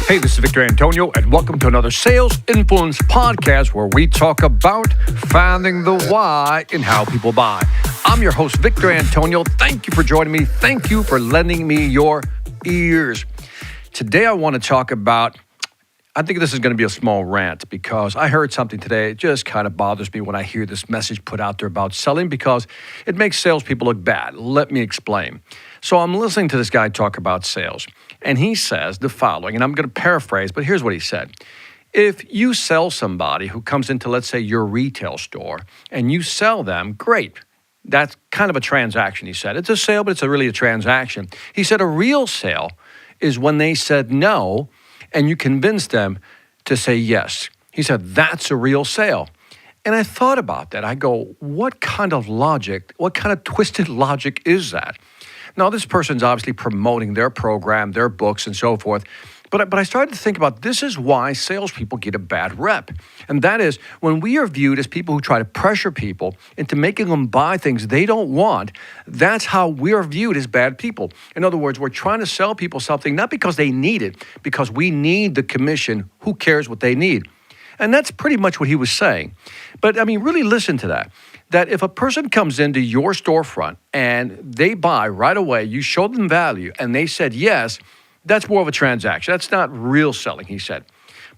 Hey, this is Victor Antonio, and welcome to another Sales Influence podcast where we talk about finding the why in how people buy. I'm your host, Victor Antonio. Thank you for joining me. Thank you for lending me your ears. Today, I want to talk about, I think this is going to be a small rant because I heard something today. It just kind of bothers me when I hear this message put out there about selling because it makes salespeople look bad. Let me explain. So I'm listening to this guy talk about sales, and he says the following, and I'm going to paraphrase, but here's what he said. If you sell somebody who comes into, let's say, your retail store, and you sell them, great. That's kind of a transaction, he said. It's a sale, but it's really a transaction. He said a real sale is when they said no, and you convinced them to say yes. He said, that's a real sale. And I thought about that. I go, what kind of logic, what kind of twisted logic is that? Now, this person's obviously promoting their program, their books, and so forth. But I started to think about this is why salespeople get a bad rep. And that is when we are viewed as people who try to pressure people into making them buy things they don't want, that's how we are viewed as bad people. In other words, we're trying to sell people something not because they need it, because we need the commission. Who cares what they need? And that's pretty much what he was saying. But I mean, really listen to that. That if a person comes into your storefront and they buy right away, you show them value and they said yes, that's more of a transaction. That's not real selling, he said.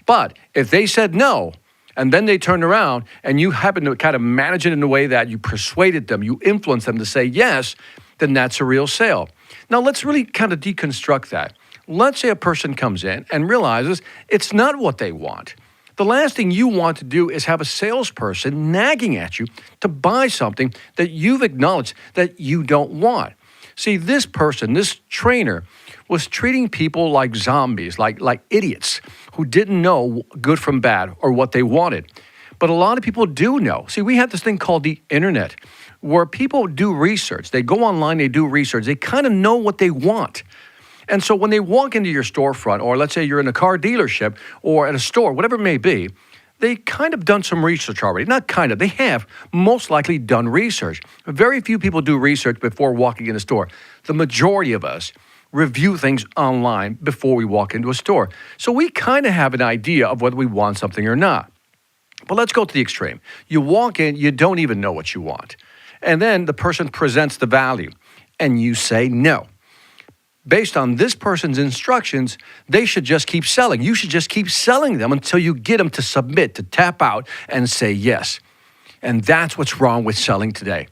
But if they said no, and then they turned around and you happen to kind of manage it in a way that you persuaded them, you influenced them to say yes, then that's a real sale. Now let's really kind of deconstruct that. Let's say a person comes in and realizes it's not what they want. The last thing you want to do is have a salesperson nagging at you to buy something that you've acknowledged that you don't want. See, this person, this trainer, was treating people like zombies, like idiots who didn't know good from bad or what they wanted. But a lot of people do know. See, we have this thing called the internet where people do research. They go online, they do research. They kind of know what they want. And so when they walk into your storefront, or let's say you're in a car dealership or at a store, whatever it may be, they kind of done some research already. Not kind of, they have most likely done research. Very few people do research before walking in a store. The majority of us review things online before we walk into a store. So we kind of have an idea of whether we want something or not. But let's go to the extreme. You walk in, you don't even know what you want. And then the person presents the value and you say no. Based on this person's instructions, they should just keep selling. You should just keep selling them until you get them to submit, to tap out and say yes. And that's what's wrong with selling today.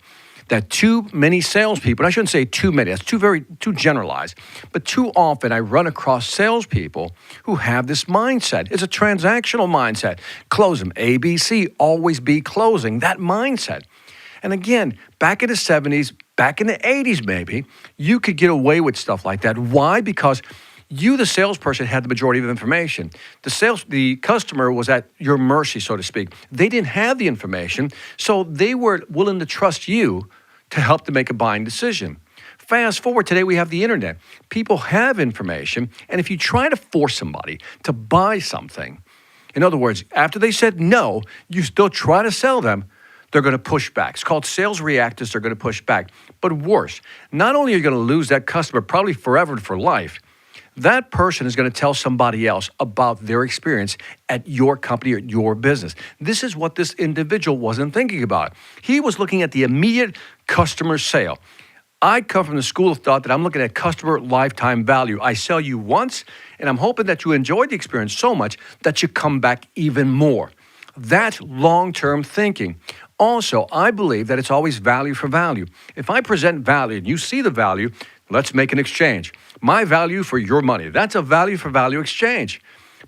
That too many salespeople, and I shouldn't say too many, that's too generalized, but too often I run across salespeople who have this mindset. It's a transactional mindset. Close them, ABC, always be closing, that mindset. And again, back in the 70s, back in the 80s maybe, you could get away with stuff like that. Why? Because you, the salesperson, had the majority of the information. The customer was at your mercy, so to speak. They didn't have the information, so they were willing to trust you to help them make a buying decision. Fast forward, today we have the internet. People have information, and if you try to force somebody to buy something, in other words, after they said no, you still try to sell them, they're going to push back. It's called sales reactors. They're going to push back. But worse, not only are you going to lose that customer probably forever and for life, that person is going to tell somebody else about their experience at your company or your business. This is what this individual wasn't thinking about. He was looking at the immediate customer sale. I come from the school of thought that I'm looking at customer lifetime value. I sell you once, and I'm hoping that you enjoyed the experience so much that you come back even more. That's long-term thinking. Also, I believe that it's always value for value. If I present value and you see the value, let's make an exchange. My value for your money, that's a value for value exchange.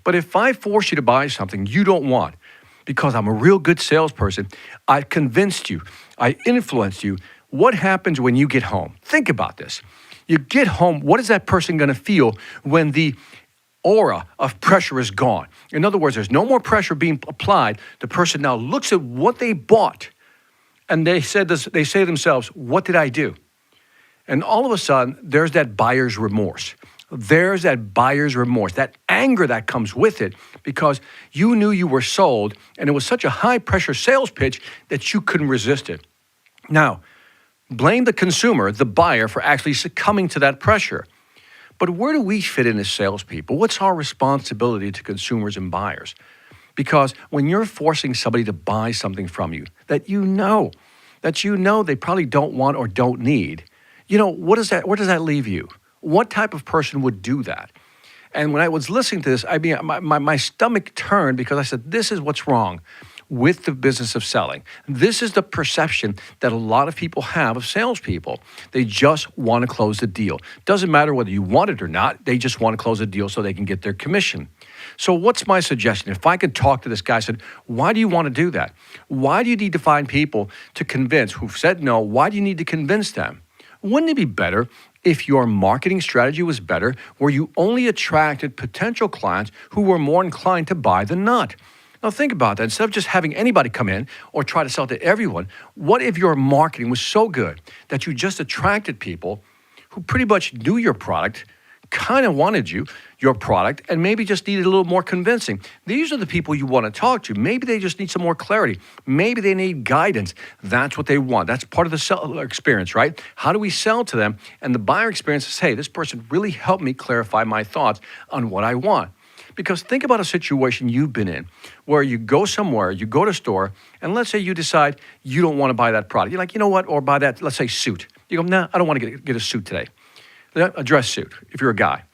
But if I force you to buy something you don't want, because I'm a real good salesperson, I convinced you, I influenced you, what happens when you get home? Think about this. You get home, what is that person going to feel when the aura of pressure is gone? In other words, there's no more pressure being applied. The person now looks at what they bought and they say to themselves, what did I do? And all of a sudden, there's that buyer's remorse. There's that buyer's remorse, that anger that comes with it because you knew you were sold and it was such a high pressure sales pitch that you couldn't resist it. Now, blame the consumer, the buyer, for actually succumbing to that pressure. But where do we fit in as salespeople? What's our responsibility to consumers and buyers? Because when you're forcing somebody to buy something from you that you know they probably don't want or don't need, where does that leave you? What type of person would do that? And when I was listening to this, my stomach turned because I said, this is what's wrong with the business of selling. This is the perception that a lot of people have of salespeople. They just want to close the deal. Doesn't matter whether you want it or not, they just want to close the deal so they can get their commission. So what's my suggestion? If I could talk to this guy, I said, why do you want to do that? Why do you need to find people to convince who've said no? Why do you need to convince them? Wouldn't it be better if your marketing strategy was better, where you only attracted potential clients who were more inclined to buy than not? Now think about that. Instead of just having anybody come in or try to sell to everyone, what if your marketing was so good that you just attracted people who pretty much knew your product, kind of wanted your product, and maybe just needed a little more convincing? These are the people you want to talk to. Maybe they just need some more clarity. Maybe they need guidance. That's what they want. That's part of the seller experience, right? How do we sell to them? And the buyer experience is, hey, this person really helped me clarify my thoughts on what I want. Because think about a situation you've been in where you go somewhere, you go to a store, and let's say you decide you don't want to buy that product. You're like, you know what, or buy that, let's say, suit. You go, nah, I don't want to get a suit today. A dress suit, if you're a guy.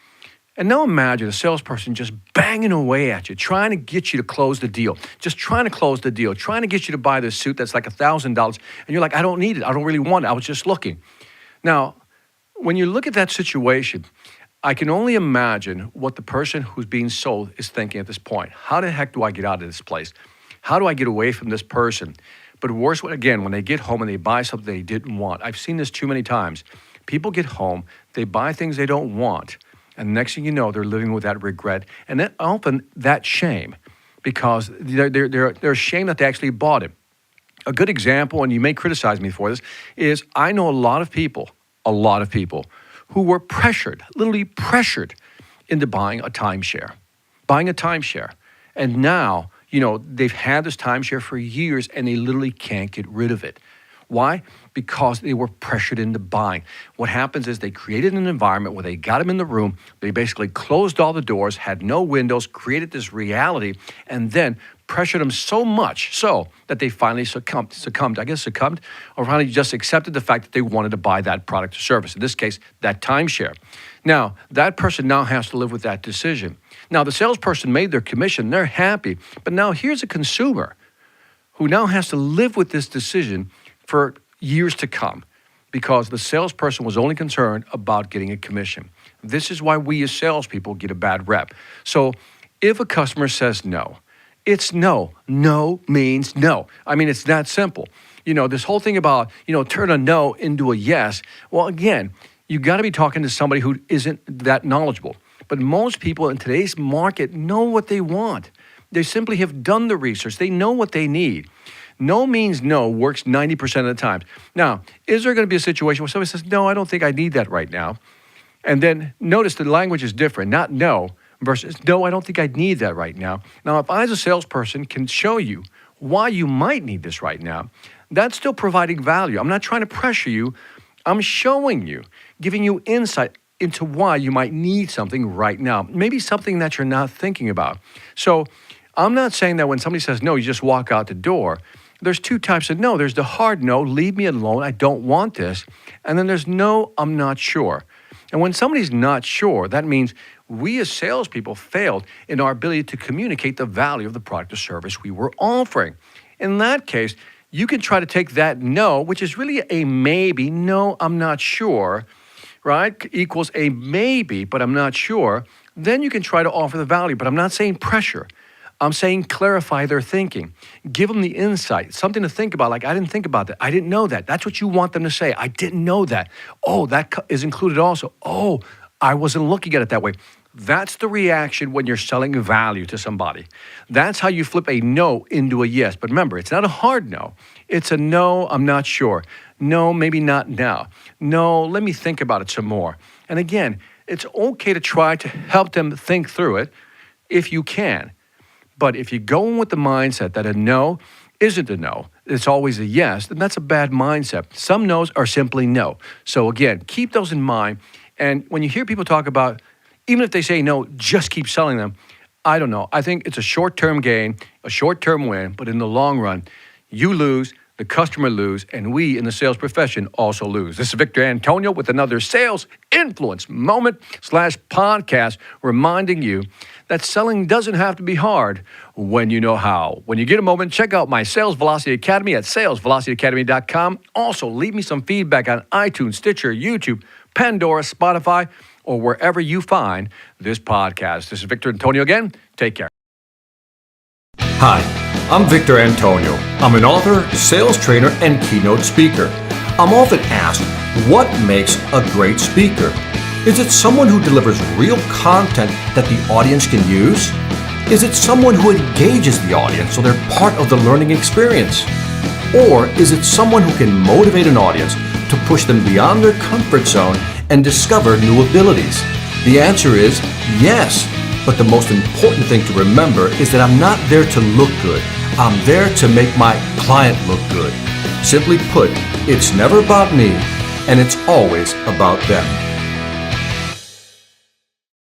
And now imagine a salesperson just banging away at you, trying to get you to close the deal, just trying to close the deal, trying to get you to buy this suit that's like $1,000. And you're like, I don't need it. I don't really want it. I was just looking. Now, when you look at that situation, I can only imagine what the person who's being sold is thinking at this point. How the heck do I get out of this place? How do I get away from this person? But worse, again, when they get home and they buy something they didn't want. I've seen this too many times. People get home, they buy things they don't want, and next thing you know, they're living with that regret and then often that shame, because they're ashamed that they actually bought it. A good example, and you may criticize me for this, is I know a lot of people who were pressured, literally pressured into buying a timeshare. And now, they've had this timeshare for years and they literally can't get rid of it. Why? Because they were pressured into buying. What happens is they created an environment where they got them in the room, they basically closed all the doors, had no windows, created this reality, and then pressured them so much so that they finally succumbed, or finally just accepted the fact that they wanted to buy that product or service, in this case, that timeshare. Now, that person now has to live with that decision. Now, the salesperson made their commission, they're happy, but now here's a consumer who now has to live with this decision for years to come, because the salesperson was only concerned about getting a commission. This is why we as salespeople get a bad rep. So if a customer says no, it's no. No means no. I mean, it's that simple. This whole thing about, turn a no into a yes. Well, again, you got to be talking to somebody who isn't that knowledgeable. But most people in today's market know what they want. They simply have done the research. They know what they need. No means no works 90% of the time. Now, is there going to be a situation where somebody says, no, I don't think I need that right now? And then notice the language is different, not no versus no, I don't think I need that right now. Now, if I as a salesperson can show you why you might need this right now, that's still providing value. I'm not trying to pressure you. I'm showing you, giving you insight into why you might need something right now, maybe something that you're not thinking about. So I'm not saying that when somebody says no, you just walk out the door. There's two types of no. There's the hard no, leave me alone, I don't want this. And then there's no, I'm not sure. And when somebody's not sure, that means we as salespeople failed in our ability to communicate the value of the product or service we were offering. In that case, you can try to take that no, which is really a maybe, no, I'm not sure, right, equals a maybe, but I'm not sure. Then you can try to offer the value, but I'm not saying pressure. I'm saying clarify their thinking. Give them the insight, something to think about, like, I didn't think about that. I didn't know that. That's what you want them to say. I didn't know that. Oh, that is included also. Oh, I wasn't looking at it that way. That's the reaction when you're selling value to somebody. That's how you flip a no into a yes. But remember, it's not a hard no. It's a no, I'm not sure. No, maybe not now. No, let me think about it some more. And again, it's okay to try to help them think through it if you can. But if you go in with the mindset that a no isn't a no, it's always a yes, then that's a bad mindset. Some no's are simply no. So again, keep those in mind. And when you hear people talk about, even if they say no, just keep selling them, I don't know. I think it's a short-term gain, a short-term win, but in the long run, you lose, the customer lose, and we in the sales profession also lose. This is Victor Antonio with another Sales Influence Moment/podcast, reminding you that selling doesn't have to be hard when you know how. When you get a moment, check out my Sales Velocity Academy at salesvelocityacademy.com. Also, leave me some feedback on iTunes, Stitcher, YouTube, Pandora, Spotify, or wherever you find this podcast. This is Victor Antonio again. Take care. Hi, I'm Victor Antonio. I'm an author, sales trainer, and keynote speaker. I'm often asked, what makes a great speaker? Is it someone who delivers real content that the audience can use? Is it someone who engages the audience so they're part of the learning experience? Or is it someone who can motivate an audience to push them beyond their comfort zone and discover new abilities? The answer is yes. But the most important thing to remember is that I'm not there to look good. I'm there to make my client look good. Simply put, it's never about me, and it's always about them.